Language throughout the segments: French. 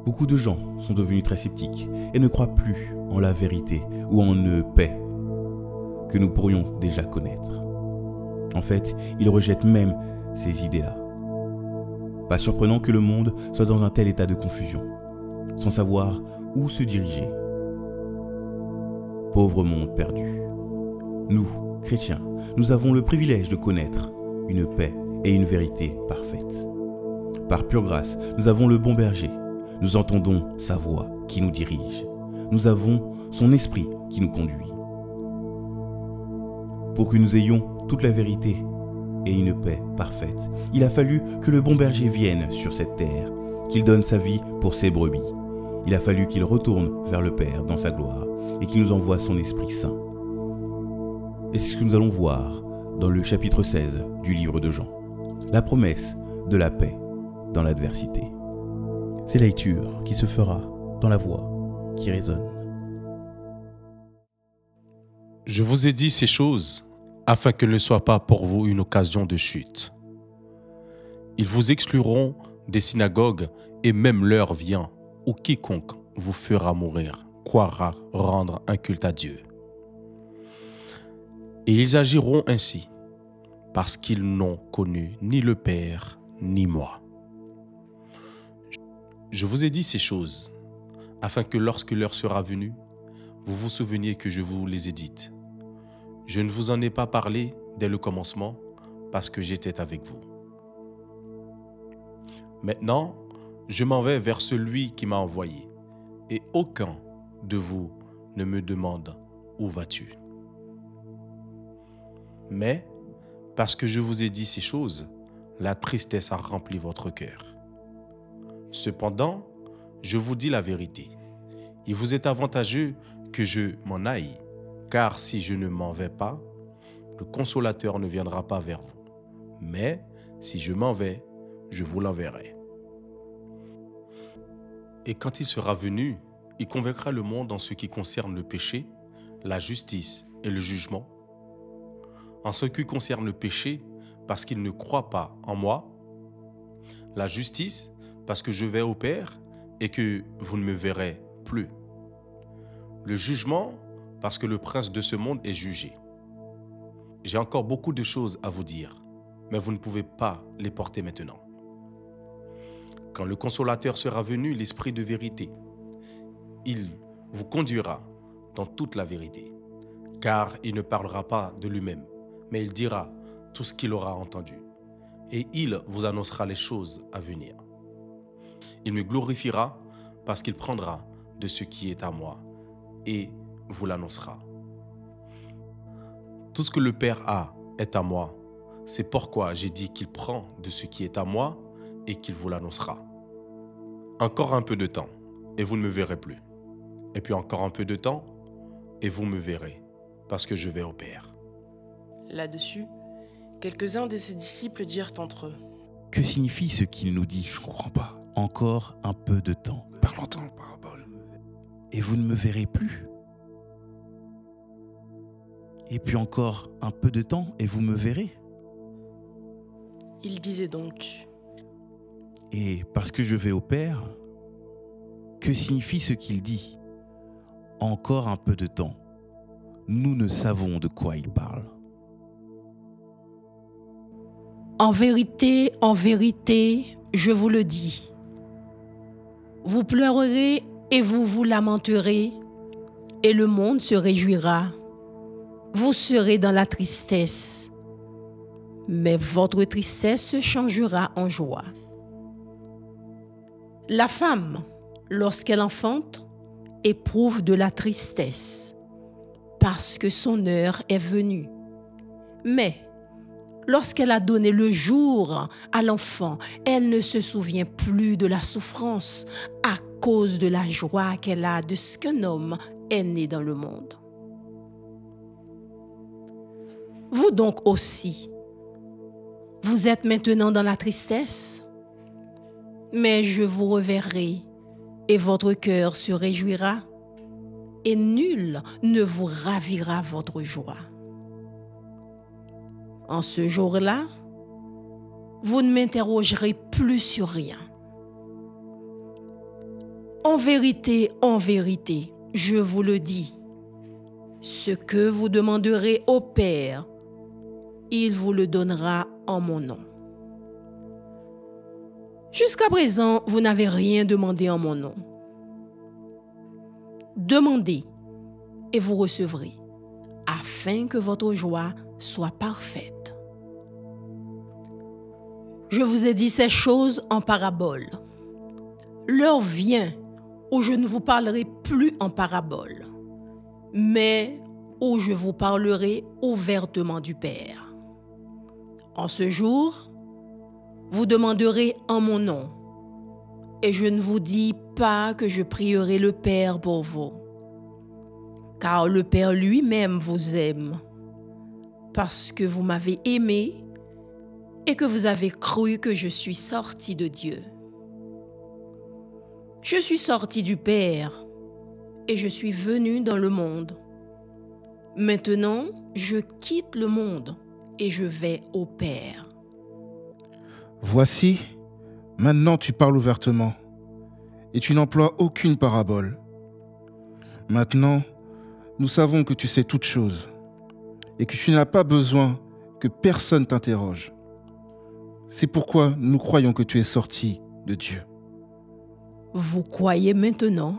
Beaucoup de gens sont devenus très sceptiques et ne croient plus en la vérité ou en une paix que nous pourrions déjà connaître. En fait, ils rejettent même ces idées-là. Pas surprenant que le monde soit dans un tel état de confusion, sans savoir où se diriger. Pauvre monde perdu. Nous, chrétiens, nous avons le privilège de connaître une paix et une vérité parfaite. Par pure grâce, nous avons le bon berger. Nous entendons sa voix qui nous dirige. Nous avons son esprit qui nous conduit. Pour que nous ayons toute la vérité et une paix parfaite, il a fallu que le bon berger vienne sur cette terre, qu'il donne sa vie pour ses brebis. Il a fallu qu'il retourne vers le Père dans sa gloire et qu'il nous envoie son Esprit Saint. Et c'est ce que nous allons voir dans le chapitre 16 du livre de Jean. La promesse de la paix dans l'adversité. C'est la lecture qui se fera dans la voix qui résonne. Je vous ai dit ces choses afin qu'elles ne soient pas pour vous une occasion de chute. Ils vous excluront des synagogues et même l'heure vient où quiconque vous fera mourir croira rendre un culte à Dieu. Et ils agiront ainsi parce qu'ils n'ont connu ni le Père ni moi. Je vous ai dit ces choses afin que lorsque l'heure sera venue, vous vous souveniez que je vous les ai dites. Je ne vous en ai pas parlé dès le commencement parce que j'étais avec vous. Maintenant, je m'en vais vers celui qui m'a envoyé et aucun de vous ne me demande « Où vas-tu » Mais, parce que je vous ai dit ces choses, la tristesse a rempli votre cœur. Cependant, je vous dis la vérité. Il vous est avantageux que je m'en aille, car si je ne m'en vais pas, le Consolateur ne viendra pas vers vous. Mais si je m'en vais, je vous l'enverrai. Et quand il sera venu, il convaincra le monde en ce qui concerne le péché, la justice et le jugement. En ce qui concerne le péché, parce qu'il ne croit pas en moi. La justice, parce que je vais au Père et que vous ne me verrez plus. Le jugement, parce que le prince de ce monde est jugé. J'ai encore beaucoup de choses à vous dire, mais vous ne pouvez pas les porter maintenant. Quand le Consolateur sera venu, l'Esprit de vérité, il vous conduira dans toute la vérité, car il ne parlera pas de lui-même, mais il dira tout ce qu'il aura entendu, et il vous annoncera les choses à venir. Il me glorifiera parce qu'il prendra de ce qui est à moi et vous l'annoncera. Tout ce que le Père a est à moi. C'est pourquoi j'ai dit qu'il prend de ce qui est à moi et qu'il vous l'annoncera. Encore un peu de temps et vous ne me verrez plus. Et puis encore un peu de temps et vous me verrez parce que je vais au Père. Là-dessus, quelques-uns de ses disciples dirent entre eux. Que signifie ce qu'il nous dit ? Je comprends pas. Encore un peu de temps. Parle-en en parabole. Et vous ne me verrez plus. Et puis encore un peu de temps et vous me verrez. Il disait donc. Et parce que je vais au Père, que signifie ce qu'il dit ? Encore un peu de temps. Nous ne savons de quoi il parle. En vérité, je vous le dis. Vous pleurerez et vous vous lamenterez, et le monde se réjouira. Vous serez dans la tristesse, mais votre tristesse se changera en joie. La femme, lorsqu'elle enfante, éprouve de la tristesse, parce que son heure est venue. Mais lorsqu'elle a donné le jour à l'enfant, elle ne se souvient plus de la souffrance à cause de la joie qu'elle a de ce qu'un homme est né dans le monde. Vous donc aussi, vous êtes maintenant dans la tristesse, mais je vous reverrai et votre cœur se réjouira et nul ne vous ravira votre joie. En ce jour-là, vous ne m'interrogerez plus sur rien. en vérité, je vous le dis, ce que vous demanderez au Père, il vous le donnera en mon nom. Jusqu'à présent, vous n'avez rien demandé en mon nom. Demandez et vous recevrez, afin que votre joie soit parfaite. Je vous ai dit ces choses en parabole. L'heure vient où je ne vous parlerai plus en parabole, mais où je vous parlerai ouvertement du Père. En ce jour, vous demanderez en mon nom, et je ne vous dis pas que je prierai le Père pour vous, car le Père lui-même vous aime, parce que vous m'avez aimé et que vous avez cru que je suis sorti de Dieu. Je suis sorti du Père et je suis venu dans le monde. Maintenant, je quitte le monde et je vais au Père. Voici, maintenant tu parles ouvertement, et tu n'emploies aucune parabole. Maintenant, nous savons que tu sais toutes choses, et que tu n'as pas besoin que personne t'interroge. C'est pourquoi nous croyons que tu es sorti de Dieu. Vous croyez maintenant?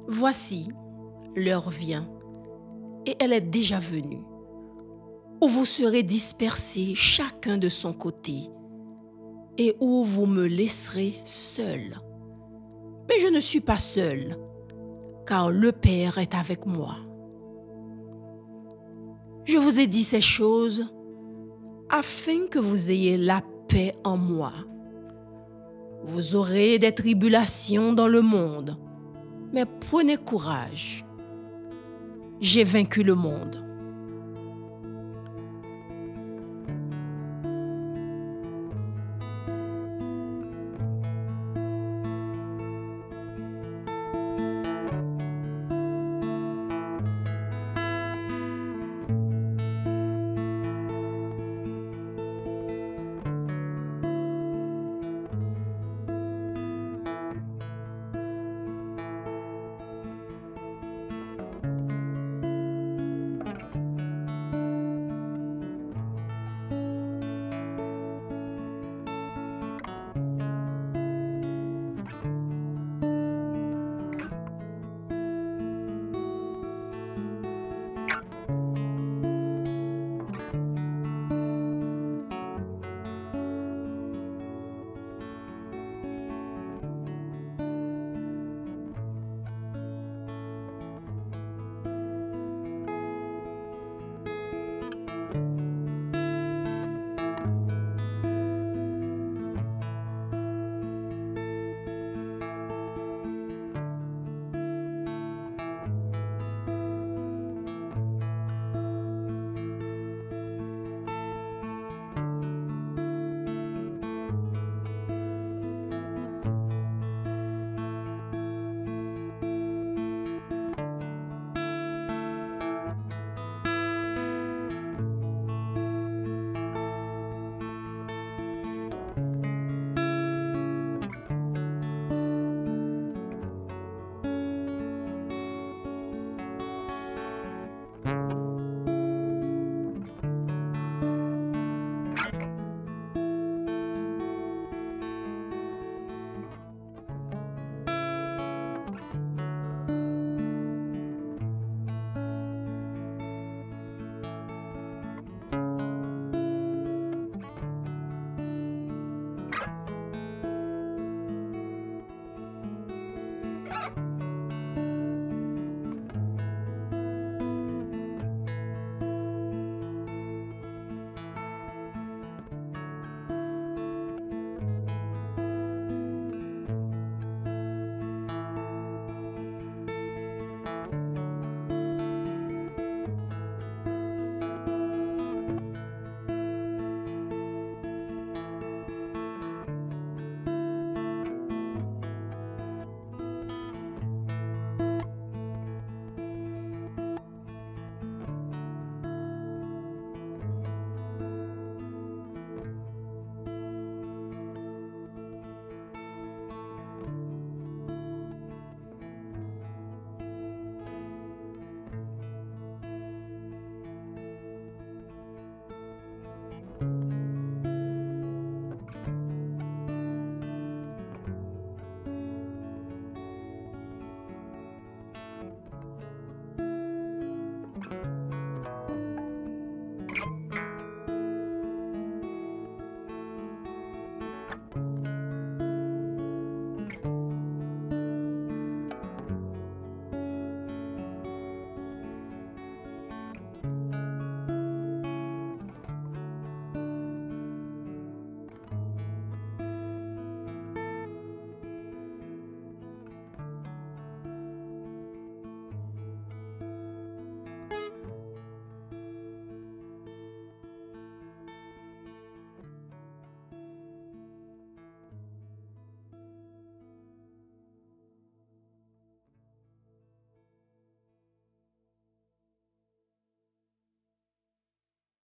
Voici, l'heure vient, et elle est déjà venue, où vous serez dispersés chacun de son côté, et où vous me laisserez seul. Mais je ne suis pas seul, car le Père est avec moi. Je vous ai dit ces choses afin que vous ayez la paix en moi. Vous aurez des tribulations dans le monde, mais prenez courage. J'ai vaincu le monde.